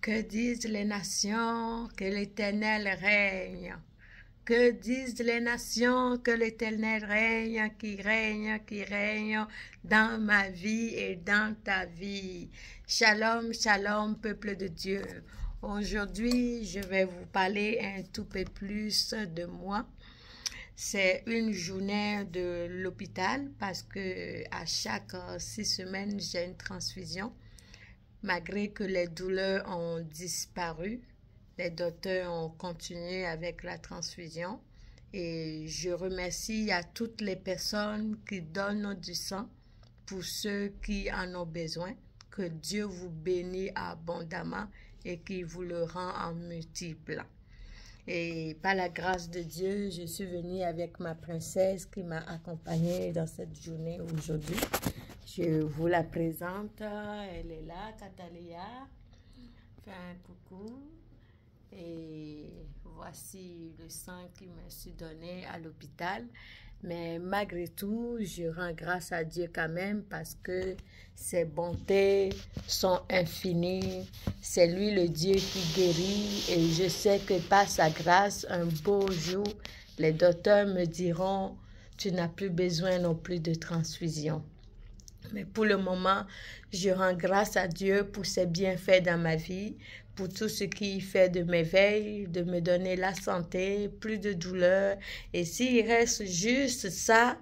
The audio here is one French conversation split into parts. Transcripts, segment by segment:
Que disent les nations? Que l'Éternel règne. Que disent les nations? Que l'Éternel règne, qui règne dans ma vie et dans ta vie. Shalom, shalom, peuple de Dieu. Aujourd'hui, je vais vous parler un tout peu plus de moi. C'est une journée de l'hôpital parce que à chaque 6 semaines, j'ai une transfusion. Malgré que les douleurs ont disparu, les docteurs ont continué avec la transfusion. Et je remercie à toutes les personnes qui donnent du sang pour ceux qui en ont besoin. Que Dieu vous bénisse abondamment et qu'il vous le rend en multiple. Et par la grâce de Dieu, je suis venue avec ma princesse qui m'a accompagnée dans cette journée aujourd'hui. Je vous la présente, elle est là, Catalia. Fais un coucou. Et voici le sang qui me suis donné à l'hôpital. Mais malgré tout, je rends grâce à Dieu quand même parce que ses bontés sont infinies. C'est lui le Dieu qui guérit et je sais que par sa grâce, un beau jour, les docteurs me diront « Tu n'as plus besoin non plus de transfusion ». Mais pour le moment, je rends grâce à Dieu pour ses bienfaits dans ma vie, pour tout ce qu'il fait de m'éveiller, de me donner la santé, plus de douleur. Et s'il reste juste ça,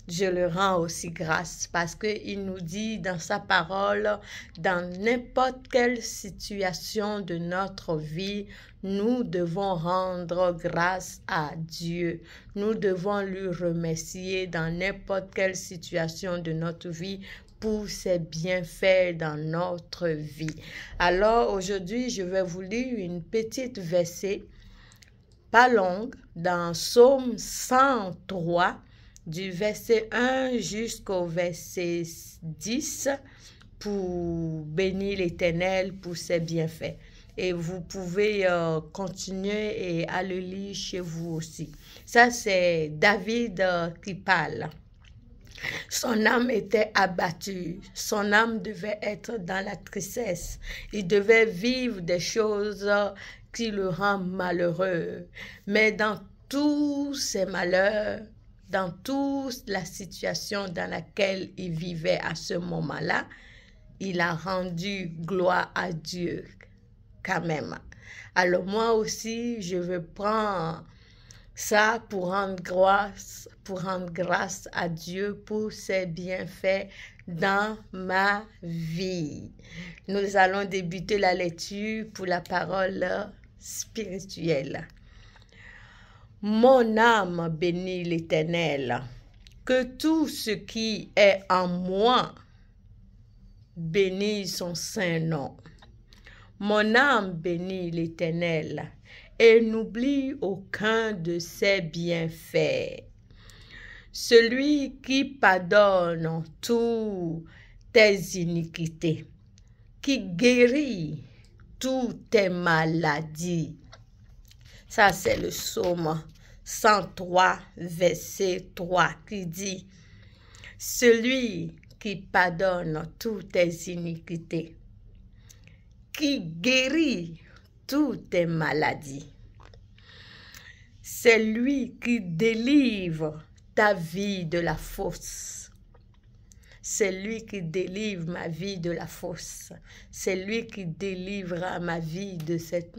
je le rends aussi grâce parce qu'il nous dit dans sa parole, dans n'importe quelle situation de notre vie, nous devons rendre grâce à Dieu. Nous devons lui remercier dans n'importe quelle situation de notre vie pour ses bienfaits dans notre vie. Alors aujourd'hui, je vais vous lire une petite verset, pas longue, dans Psaume 103, du verset 1 jusqu'au verset 10 pour bénir l'Éternel pour ses bienfaits. Et vous pouvez continuer et à le lire chez vous aussi. Ça, c'est David qui parle. Son âme était abattue, son âme devait être dans la tristesse. Il devait vivre des choses qui le rendent malheureux. Mais dans tous ces malheurs, dans toute la situation dans laquelle il vivait à ce moment-là, il a rendu gloire à Dieu quand même. Alors moi aussi, je veux prendre ça pour rendre grâce à Dieu pour ses bienfaits dans ma vie. Nous allons débuter la lecture pour la parole spirituelle. Mon âme bénit l'Éternel, que tout ce qui est en moi bénisse son saint nom. Mon âme bénit l'Éternel et n'oublie aucun de ses bienfaits. Celui qui pardonne toutes tes iniquités, qui guérit toutes tes maladies. Ça, c'est le psaume 103, verset 3, qui dit « Celui qui pardonne toutes tes iniquités, qui guérit toutes tes maladies. C'est lui qui délivre ta vie de la fosse. C'est lui qui délivre ma vie de la fosse. C'est lui qui délivre ma vie de cette...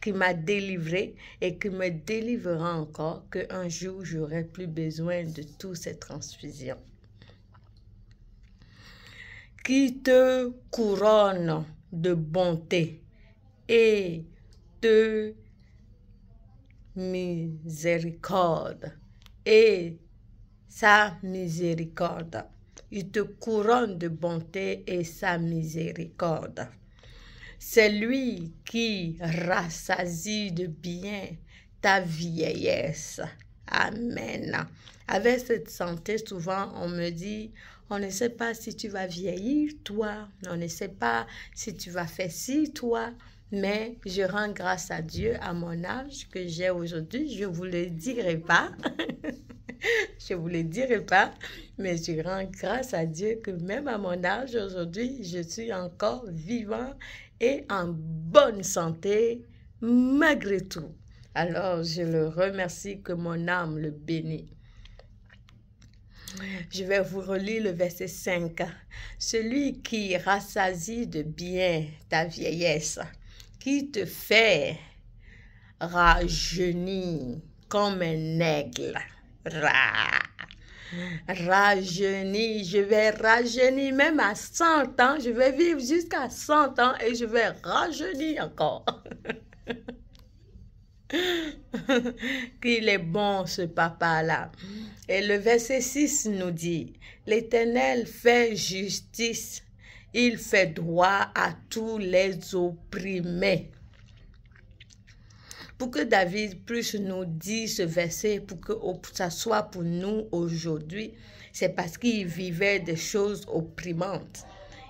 qui m'a délivré et qui me délivrera encore, qu'un jour, j'aurai plus besoin de toutes ces transfusions. Qui te couronne de bonté et de miséricorde et sa miséricorde. Il te couronne de bonté et sa miséricorde. C'est lui qui rassasie de bien ta vieillesse. Amen. Avec cette santé, souvent, on me dit, on ne sait pas si tu vas vieillir, toi. On ne sait pas si tu vas faire ci, toi. Mais je rends grâce à Dieu à mon âge que j'ai aujourd'hui. Je ne vous le dirai pas. Je ne vous le dirai pas, mais je rends grâce à Dieu que même à mon âge aujourd'hui, je suis encore vivant et en bonne santé malgré tout. Alors, je le remercie, que mon âme le bénit. Je vais vous relire le verset 5. Celui qui rassasie de bien ta vieillesse, qui te fait rajeunir comme un aigle. Rajeunir, je vais rajeunir même à 100 ans, je vais vivre jusqu'à 100 ans et je vais rajeunir encore. Qu'il est bon ce papa-là. Et le verset 6 nous dit, l'Éternel fait justice, il fait droit à tous les opprimés. Pour que David puisse nous dire ce verset, pour que ça soit pour nous aujourd'hui, c'est parce qu'il vivait des choses opprimantes.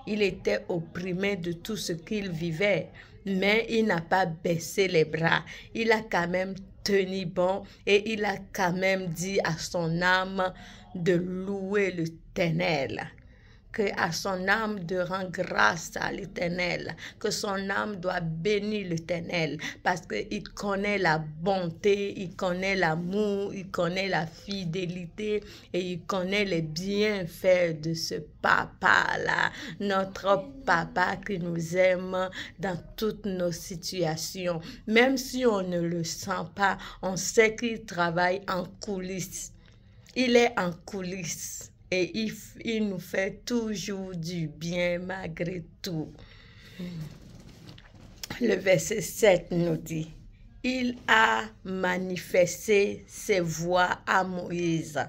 Il était opprimé de tout ce qu'il vivait, mais il n'a pas baissé les bras. Il a quand même tenu bon et il a quand même dit à son âme de louer l'Éternel. Que à son âme de rendre grâce à l'Éternel, que son âme doit bénir l'Éternel, parce qu'il connaît la bonté, il connaît l'amour, il connaît la fidélité et il connaît les bienfaits de ce papa-là, notre papa qui nous aime dans toutes nos situations. Même si on ne le sent pas, on sait qu'il travaille en coulisses. Il est en coulisses. Et il nous fait toujours du bien malgré tout. Le verset 7 nous dit, il a manifesté ses voies à Moïse,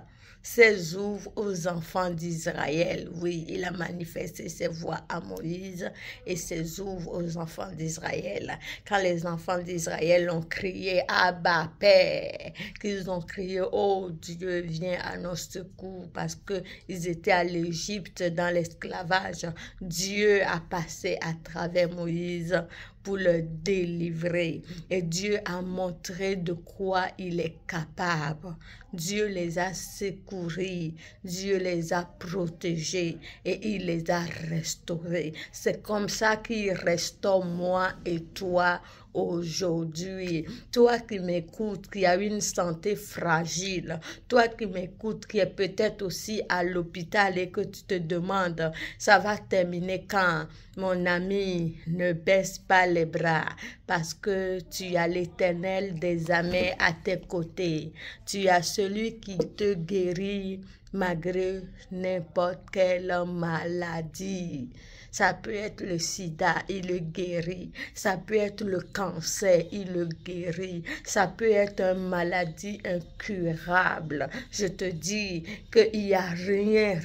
ses œuvres aux enfants d'Israël. Oui, il a manifesté ses voies à Moïse et ses œuvres aux enfants d'Israël. Quand les enfants d'Israël ont crié « Abba, Père », qu'ils ont crié « Oh Dieu, viens à nos secours » parce qu'ils étaient à l'Égypte dans l'esclavage, Dieu a passé à travers Moïse pour le délivrer. Et Dieu a montré de quoi il est capable. Dieu les a secourus, Dieu les a protégés et il les a restaurés. C'est comme ça qu'il restaure moi et toi aujourd'hui. Toi qui m'écoutes, qui as une santé fragile, toi qui m'écoutes, qui est peut-être aussi à l'hôpital et que tu te demandes, ça va terminer quand? Mon ami, ne baisse pas les bras parce que tu as l'Éternel des armées à tes côtés. Tu as celui qui te guérit malgré n'importe quelle maladie. Ça peut être le sida, il le guérit. Ça peut être le cancer, il le guérit. Ça peut être une maladie incurable. Je te dis qu'il n'y a rien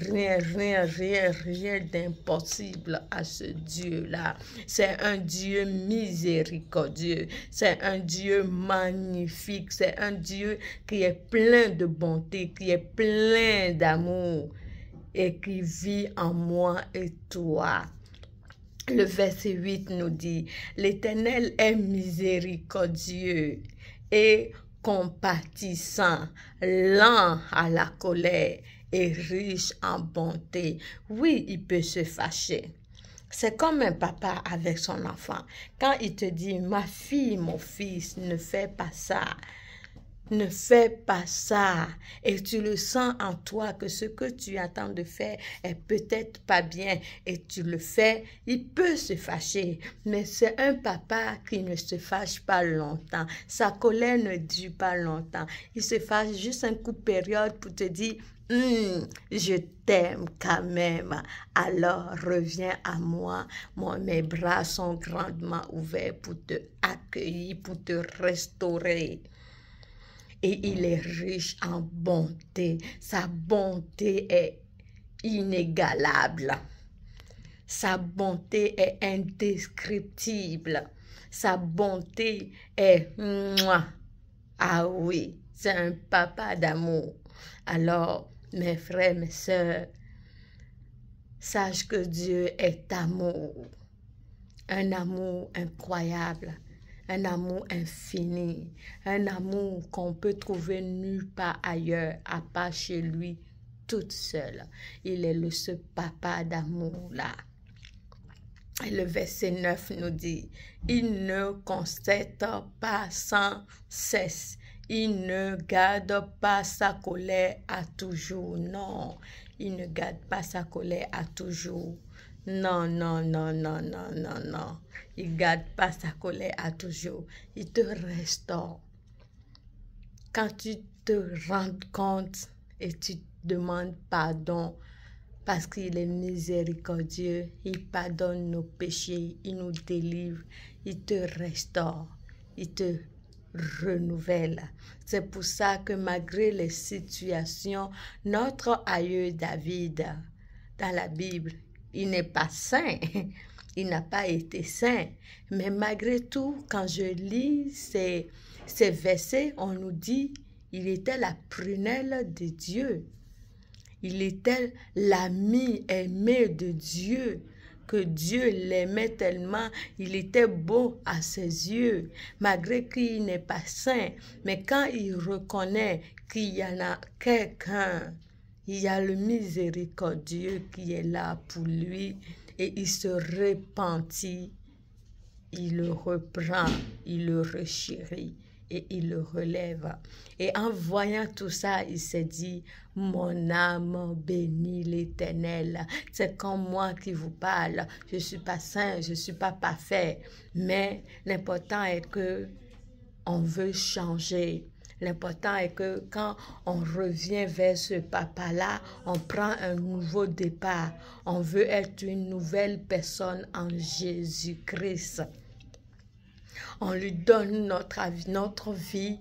d'impossible à ce Dieu-là. C'est un Dieu miséricordieux. C'est un Dieu magnifique. C'est un Dieu qui est plein de bonté, qui est plein d'amour et qui vit en moi et toi. Le verset 8 nous dit, l'Éternel est miséricordieux et compatissant, lent à la colère et riche en bonté. Oui, il peut se fâcher. C'est comme un papa avec son enfant. Quand il te dit, ma fille, mon fils, ne fais pas ça. Ne fais pas ça. Et tu le sens en toi que ce que tu attends de faire est peut-être pas bien et tu le fais, il peut se fâcher. Mais c'est un papa qui ne se fâche pas longtemps. Sa colère ne dure pas longtemps. Il se fâche juste un coup de période pour te dire, je t'aime quand même. Alors reviens à moi. Mes bras sont grandement ouverts pour te accueillir, pour te restaurer. Et il est riche en bonté. Sa bonté est inégalable. Sa bonté est indescriptible. Sa bonté est... Ah oui, c'est un papa d'amour. Alors, mes frères, mes sœurs, sache que Dieu est amour. Un amour incroyable. un amour infini, un amour qu'on peut trouver nulle part ailleurs, à part chez lui, toute seule. Il est ce papa d'amour-là. Et le verset 9 nous dit, il ne constate pas sans cesse, il ne garde pas sa colère à toujours. Non, il ne garde pas sa colère à toujours. Non, non, non, non, non, non, non. Il ne garde pas sa colère à toujours. Il te restaure. Quand tu te rends compte et tu demandes pardon, parce qu'il est miséricordieux, il pardonne nos péchés, il nous délivre, il te restaure, il te renouvelle. C'est pour ça que malgré les situations, notre aïeux David, dans la Bible, il n'est pas saint, il n'a pas été saint, mais malgré tout, quand je lis ces versets, on nous dit, il était la prunelle de Dieu. Il était l'ami aimé de Dieu, que Dieu l'aimait tellement, il était beau à ses yeux, malgré qu'il n'est pas saint. Mais quand il reconnaît qu'il y en a quelqu'un, il y a le miséricordieux qui est là pour lui et il se repentit, il le reprend, il le rechérit et il le relève. Et en voyant tout ça, il s'est dit, mon âme bénit l'Éternel. C'est comme moi qui vous parle. Je ne suis pas saint, je ne suis pas parfait. Mais l'important est que on veut changer. L'important est que quand on revient vers ce papa-là, on prend un nouveau départ. On veut être une nouvelle personne en Jésus-Christ. On lui donne notre vie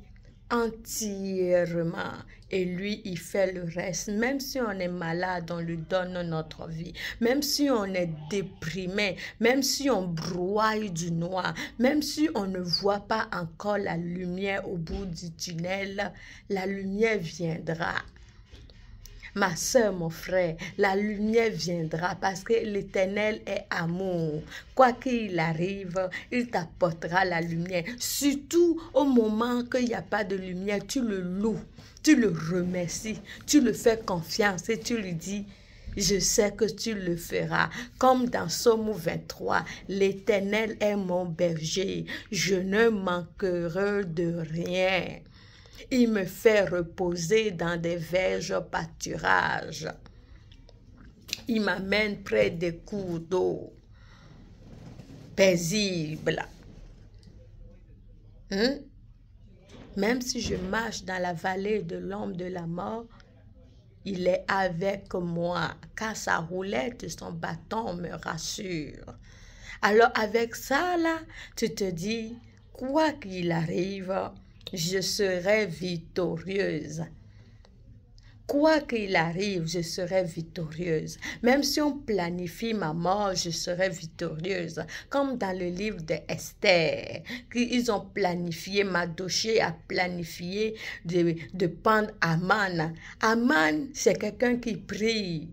entièrement et lui, il fait le reste. Même si on est malade, on lui donne notre vie. Même si on est déprimé, même si on broie du noir, même si on ne voit pas encore la lumière au bout du tunnel, la lumière viendra. Ma soeur, mon frère, la lumière viendra parce que l'Éternel est amour. Quoi qu'il arrive, il t'apportera la lumière. Surtout au moment qu'il n'y a pas de lumière, tu le loues, tu le remercies, tu le fais confiance et tu lui dis, je sais que tu le feras. Comme dans Psaume 23, l'Éternel est mon berger, je ne manquerai de rien. Il me fait reposer dans des verges pâturages. Il m'amène près des cours d'eau paisibles. Même si je marche dans la vallée de l'ombre de la mort, il est avec moi, car sa roulette et son bâton me rassurent. Alors avec ça, là, tu te dis, quoi qu'il arrive, je serai victorieuse. Quoi qu'il arrive, je serai victorieuse. Même si on planifie ma mort, je serai victorieuse. Comme dans le livre d'Esther, ils ont planifié, Mardochée a planifié de pendre Aman. Aman, c'est quelqu'un qui prie.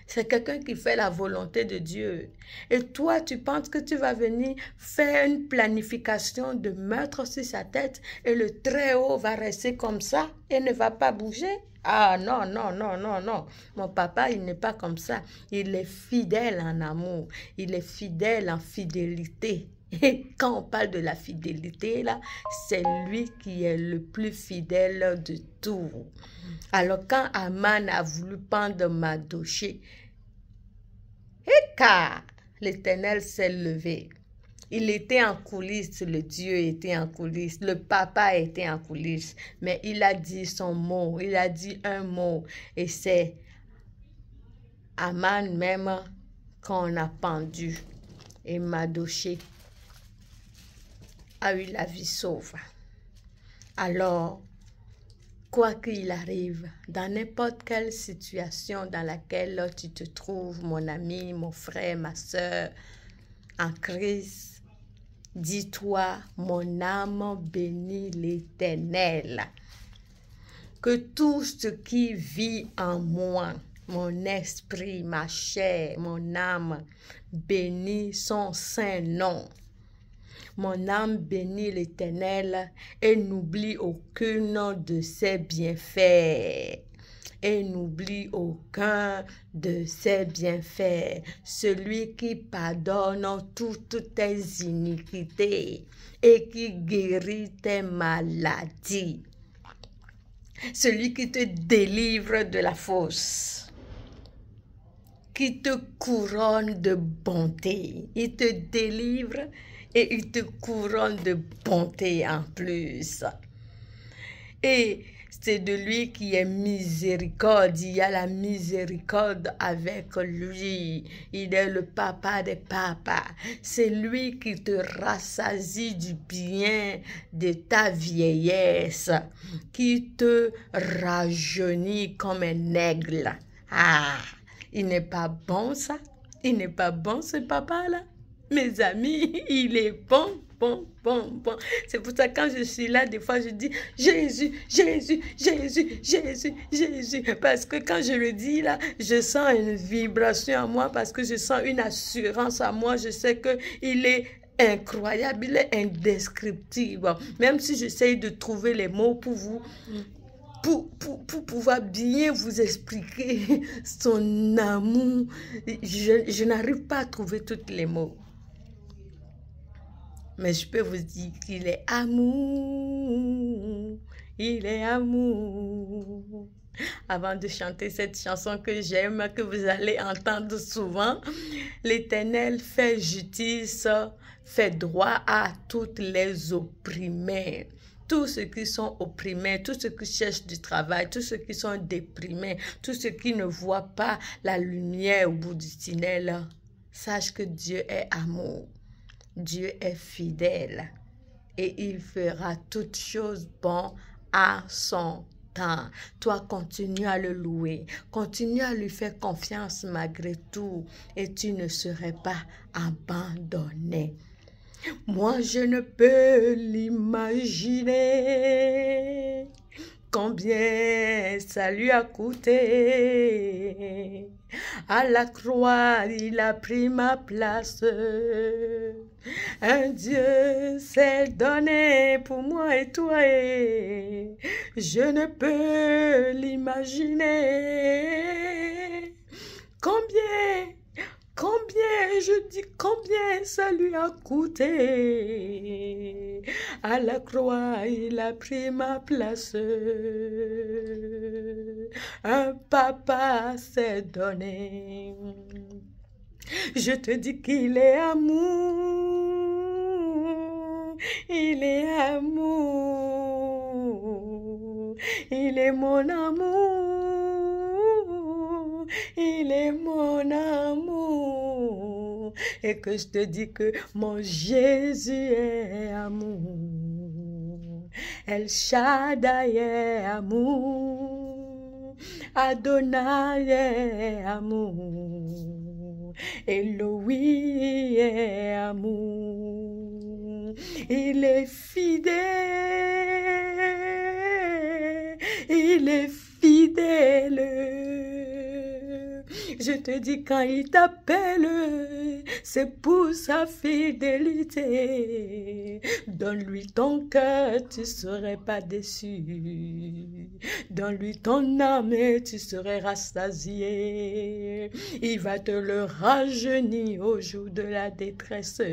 C'est quelqu'un qui fait la volonté de Dieu. Et toi, tu penses que tu vas venir faire une planification de meurtre sur sa tête et le Très-Haut va rester comme ça et ne va pas bouger? Ah non, non, non, non, non. Mon papa, il n'est pas comme ça. Il est fidèle en amour. Il est fidèle en fidélité. Et quand on parle de la fidélité, là, c'est lui qui est le plus fidèle de tout. Alors quand Aman a voulu pendre Mardochée, et car l'Éternel s'est levé. Il était en coulisses, le Dieu était en coulisses, le papa était en coulisses, mais il a dit son mot, il a dit un mot, et c'est Aman même qu'on a pendu, et Mardochée a eu la vie sauve. Alors, quoi qu'il arrive, dans n'importe quelle situation dans laquelle tu te trouves, mon ami, mon frère, ma soeur, en crise, dis-toi, mon âme bénit l'Éternel. Que tout ce qui vit en moi, mon esprit, ma chair, mon âme, bénit son saint nom. Mon âme bénit l'Éternel et n'oublie aucun de ses bienfaits. Et n'oublie aucun de ses bienfaits. Celui qui pardonne toutes tes iniquités et qui guérit tes maladies. Celui qui te délivre de la fosse, qui te couronne de bonté. Il te délivre et il te couronne de bonté en plus. Et c'est de lui qui est miséricorde. Il y a la miséricorde avec lui. Il est le papa des papas. C'est lui qui te rassasie du bien de ta vieillesse, qui te rajeunit comme un aigle. Ah, il n'est pas bon ça? Il n'est pas bon ce papa-là? Mes amis, il est bon. Bon. C'est pour ça que quand je suis là, des fois je dis Jésus, Jésus, Jésus, Jésus, Jésus. Parce que quand je le dis là, je sens une vibration en moi, parce que je sens une assurance en moi. Je sais qu'il est incroyable, il est indescriptible. Même si j'essaye de trouver les mots pour vous, pour pouvoir bien vous expliquer son amour, je n'arrive pas à trouver tous les mots. Mais je peux vous dire qu'il est amour, il est amour. Avant de chanter cette chanson que j'aime, que vous allez entendre souvent, l'Éternel fait justice, fait droit à toutes les opprimés. Tous ceux qui sont opprimés, tous ceux qui cherchent du travail, tous ceux qui sont déprimés, tous ceux qui ne voient pas la lumière au bout du tunnel, sache que Dieu est amour. Dieu est fidèle et il fera toutes choses bonnes à son temps. Toi, continue à le louer, continue à lui faire confiance malgré tout et tu ne serais pas abandonné. Moi, je ne peux l'imaginer combien ça lui a coûté. À la croix, il a pris ma place. Un Dieu s'est donné pour moi et toi. Et je ne peux l'imaginer. Combien, je dis combien ça lui a coûté. À la croix, il a pris ma place. Un papa s'est donné. Je te dis qu'il est amour. Il est amour. Il est mon amour. Il est mon amour. Et que je te dis que mon Jésus est amour. El Shaddai est amour. Adonai est amour. Elohim est amour. Il est fidèle. Il est fidèle. Je te dis, quand il t'appelle, c'est pour sa fidélité. Donne-lui ton cœur, tu ne serais pas déçu. Donne-lui ton âme et tu serais rassasié. Il va te le rajeunir au jour de la détresse.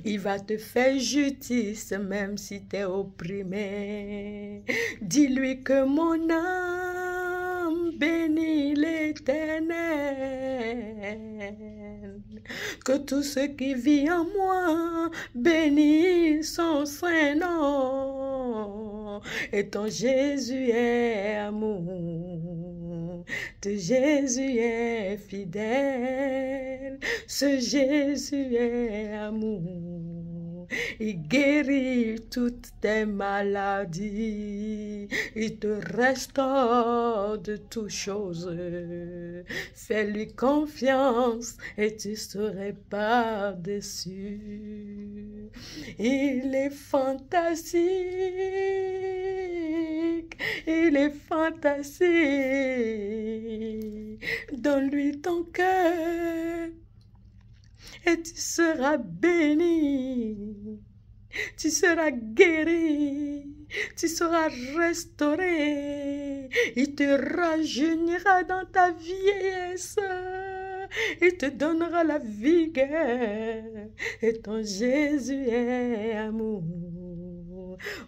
Il va te faire justice même si tu es opprimé. Dis-lui que mon âme bénit l'Éternel, que tout ce qui vit en moi bénit son saint nom. Et ton Jésus est amour, ton Jésus est fidèle, ce Jésus est amour. Il guérit toutes tes maladies, il te restaure de toutes choses. Fais-lui confiance et tu ne serais pas déçu. Il est fantastique, il est fantastique. Donne-lui ton cœur et tu seras béni. tu seras guéri, tu seras restauré, il te rajeunira dans ta vieillesse, il te donnera la vigueur, et ton Jésus est amour,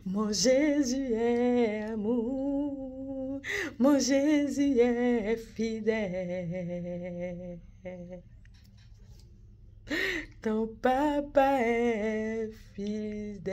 mon Jésus est amour, mon Jésus est fidèle. Ton papa est fidèle.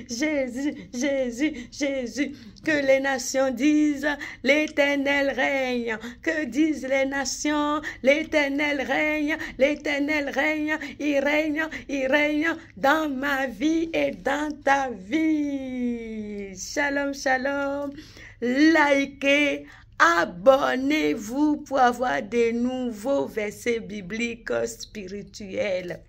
Jésus, Jésus, Jésus, que les nations disent, l'Éternel règne. Que disent les nations, l'Éternel règne, l'Éternel règne, il règne dans ma vie et dans ta vie. Shalom, shalom. Likez. Abonnez-vous pour avoir des nouveaux versets bibliques spirituels.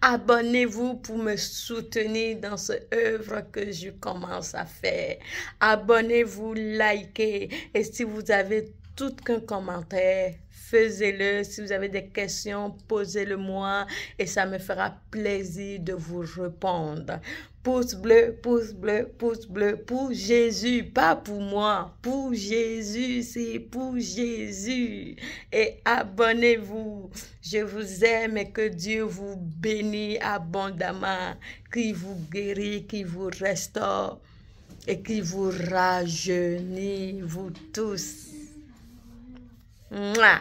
Abonnez-vous pour me soutenir dans cette œuvre que je commence à faire. Abonnez-vous, likez. Et si vous avez tout qu'un commentaire, faisez-le. Si vous avez des questions, posez-le-moi et ça me fera plaisir de vous répondre. Pouce bleu, pouce bleu, pouce bleu pour Jésus, pas pour moi, pour Jésus, c'est pour Jésus. Et abonnez-vous. Je vous aime et que Dieu vous bénisse abondamment, qu'il vous guérit, qu'il vous restaure et qu'il vous rajeunit, vous tous. Mouah.